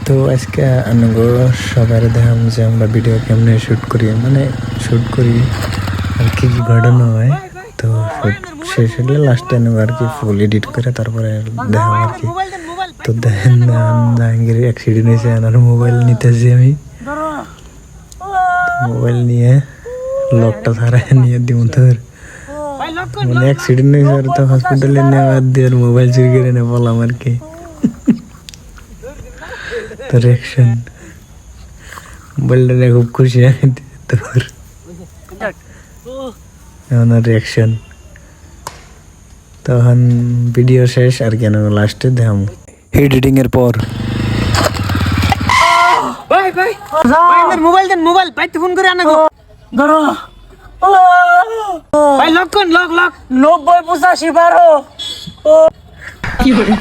তো আজকে আনগো সবার দেখাম যে আমরা ভিডিও কেমনে শুট করি, মানে শুট করি আর কি কি ঘটনা হয়। তো শুট শেষ হলে লাস্টে আনগো আর কি ফুল এডিট করে তারপরে দেখাম আর কি। তো দেখেন জাহাঙ্গীর অ্যাক্সিডেন্ট হয়েছে, আর মোবাইল নিতেছি আমি, মোবাইল নিয়ে লকটা ছাড়াই নিয়ে দিব তোর, মানে অ্যাক্সিডেন্ট হয়েছে আর তো হসপিটালে নেওয়ার দিয়ে মোবাইল চুরি করে নিয়ে বললাম আর কি। তোর অ্যাকশন মোবাইলটা নিয়ে খুব খুশি আমি তোর এমন রিয়াকশন। তখন ভিডিও শেষ আর কেন লাস্টে দেখাম এডিটিং এর পর। ভাই ভাই ভাই মোবাইল দেন, মোবাইল ভাই ফোন করে আনা গো ধরো ভাই, লক কোন লক লক 90 85 12 কি হলো